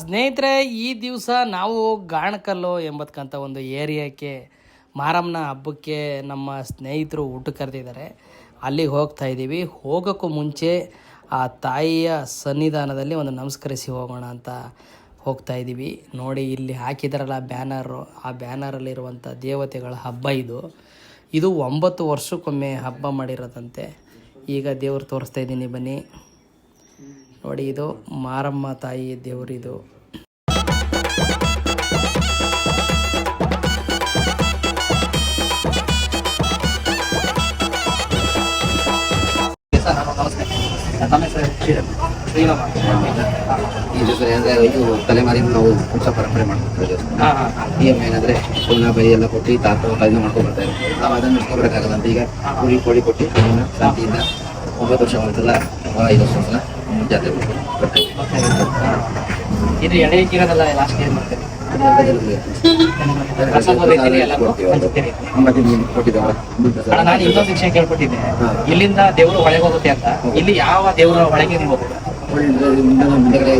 ಸ್ನೇಹಿತರೆ, ಈ ದಿವಸ ನಾವು ಗಾಣಕಲ್ಲು ಎಂಬತಕ್ಕಂಥ ಒಂದು ಏರಿಯಾಕ್ಕೆ ಮಾರಮ್ಮನ ಹಬ್ಬಕ್ಕೆ ನಮ್ಮ ಸ್ನೇಹಿತರು ಊಟಕ್ಕೆ ಕರೆದಿದ್ದಾರೆ. ಅಲ್ಲಿಗೆ ಹೋಗ್ತಾ ಇದ್ದೀವಿ. ಹೋಗೋಕ್ಕೂ ಮುಂಚೆ ಆ ತಾಯಿಯ ಸನ್ನಿಧಾನದಲ್ಲಿ ಒಂದು ನಮಸ್ಕರಿಸಿ ಹೋಗೋಣ ಅಂತ ಹೋಗ್ತಾ ಇದ್ದೀವಿ. ನೋಡಿ, ಇಲ್ಲಿ ಹಾಕಿದಾರಲ್ಲ ಬ್ಯಾನರು, ಆ ಬ್ಯಾನರಲ್ಲಿರುವಂಥ ದೇವತೆಗಳ ಹಬ್ಬ ಇದು 9 ವರ್ಷಕ್ಕೊಮ್ಮೆ ಹಬ್ಬ ಮಾಡಿರೋದಂತೆ. ಈಗ ದೇವ್ರು ತೋರಿಸ್ತಾ ಇದ್ದೀನಿ, ಬನ್ನಿ ನೋಡಿ. ಇದು ಮಾರಮ್ಮ ತಾಯಿ ದೇವರಿದು. ಇದು ತಲೆಮಾರಿ ನಾವು ವಂಶ ಪರಂಪರೆ ಮಾಡ್ಕೊಳ್ತಾ ನಿಯಮ ಏನಂದ್ರೆ ಸೋನ ಬೈ ಎಲ್ಲ ಕೊಟ್ಟು ತಾತ ಇದನ್ನ ಮಾಡ್ಕೊಂಡು ಬರ್ತಾ ಇದ್ದೀವಿ. ನಾವು ಅದನ್ನು ಇಟ್ಕೊಬರಕ್ಕಾಗಲ್ಲ ಅಂತ ಈಗ ಕುರಿ ಕೋಳಿ ಕೊಟ್ಟು ಶಾಂತಿಯಿಂದ 9 ವರ್ಷ ಒಂದ್ಸಲ 5 ವರ್ಷ ಒಂದ್ಸಲ ಜಾತ್ರೆ ಇದು ಎಡೆ ಇಕ್ಕಿರೋದಲ್ಲ, ಲಾಸ್ಟ್ ಏನ್ ಮಾಡ್ತೇವೆ ನಾನು ಇನ್ನೊಂದು ವಿಷಯ ಕೇಳ್ಕೊಟ್ಟಿದ್ದೆ, ಇಲ್ಲಿಂದ ದೇವರು ಒಳಗೆ ಹೋಗುತ್ತೆ ಅಂತ. ಇಲ್ಲಿ ಯಾವ ದೇವರ ಒಳಗೆ ನೀವು ಹೋಗ್ತೀರಾ? ಮುಂದಗಡೆ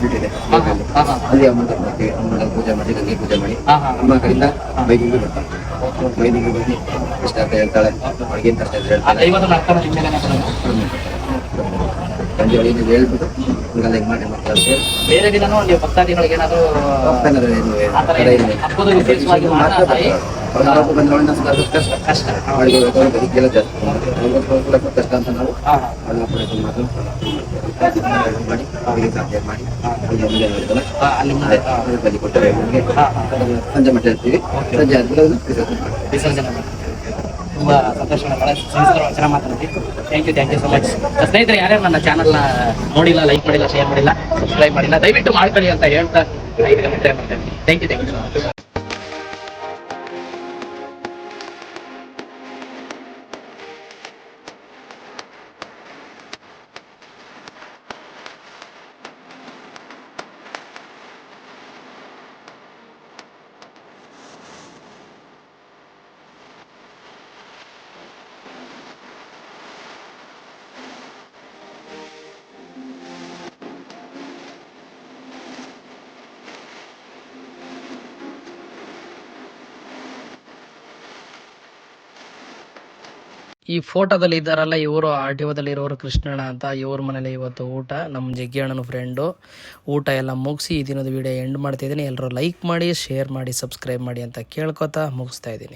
ಬಿಟ್ಟಿದೆ ಅಲ್ಲಿ ಅಮ್ಮ ಮಾಡ್ತೀವಿ. ಅಮ್ಮನ ಪೂಜೆ ಮಾಡಿ, ಗಂಗೆ ಪೂಜೆ ಮಾಡಿ ಅಮ್ಮ ಕಡೆಯಿಂದ ಬೈದಿಂಗ್ ಬರ್ತಾರೆ. ಬೈದಿಂಗ್ ಬಂದು ಇಷ್ಟ ಅಂತ ಹೇಳ್ತಾಳೆ, ಅವ್ರಿಗೆ ಅಂತ ಅಷ್ಟೇ ಸಂಜೆ ಒಳಗೆ ಹೇಳ್ಬಿಟ್ಟು ಹಿಂಗೆಲ್ಲ ಹಿಂಗೆ ಮಾಡಿ ಮಾಡ್ತಾರೆ. ಬೇರೆ ದಿನನೂ ನೀವು ಭಕ್ತಾದಿಗಳಿಗೆ ಏನಾದರೂ ಕಷ್ಟ ಅವಳಿಗೆ ಬದುಕೆಲ್ಲ ಜಾಸ್ತಿ ಕಷ್ಟ ಅಂತ ನಾವು ಮಾತು ಮಾಡಿ ಅವರಿಗೆ ಸಾಧ್ಯ ಮಾಡಿ ಅಲ್ಲಿ ಬಲಿ ಕೊಟ್ಟರೆ ಸಂಜೆ ಮಟ್ಟ ಇರ್ತೀವಿ. ಸಂಜೆ ಆದ್ಮೇಲೆ ವಿಸರ್ಜನೆ ಮಾಡಿ ತುಂಬ ಸಂತೋಷ. ಚೆನ್ನಾಗಿ ಮಾತಾಡ್ತೀವಿ. Thank you so much. ಸ್ನೇಹಿತರೆ, ಯಾರ್ಯಾರು ನನ್ನ ಚಾನಲ್ನ ನೋಡಿಲ್ಲ, ಲೈಕ್ ಮಾಡಿಲ್ಲ, ಶೇರ್ ಮಾಡಿಲ್ಲ, ಸಬ್ಸ್ಕ್ರೈಬ್ ಮಾಡಿಲ್ಲ, ದಯವಿಟ್ಟು ಮಾಡ್ಕೊಳ್ಳಿ ಅಂತ ಹೇಳ್ತಾ ಥ್ಯಾಂಕ್ ಯು ಸೊ ಮಚ್. ಈ ಫೋಟೋದಲ್ಲಿ ಇದ್ದಾರಲ್ಲ, ಇವರು RTOದಲ್ಲಿ ಇರೋರು ಕೃಷ್ಣಣ್ಣ ಅಂತ. ಇವ್ರ ಮನೇಲಿ ಇವತ್ತು ಊಟ, ನಮ್ಮ ಜಗ್ಗಿ ಅಣ್ಣನ ಫ್ರೆಂಡು. ಊಟ ಎಲ್ಲ ಮುಗಿಸಿ ಈ ದಿನದ ವಿಡಿಯೋ ಎಂಡ್ ಮಾಡ್ತಾಯಿದ್ದೀನಿ. ಎಲ್ಲರೂ ಲೈಕ್ ಮಾಡಿ, ಶೇರ್ ಮಾಡಿ, ಸಬ್ಸ್ಕ್ರೈಬ್ ಮಾಡಿ ಅಂತ ಕೇಳ್ಕೊತಾ ಮುಗಿಸ್ತಾ ಇದ್ದೀನಿ.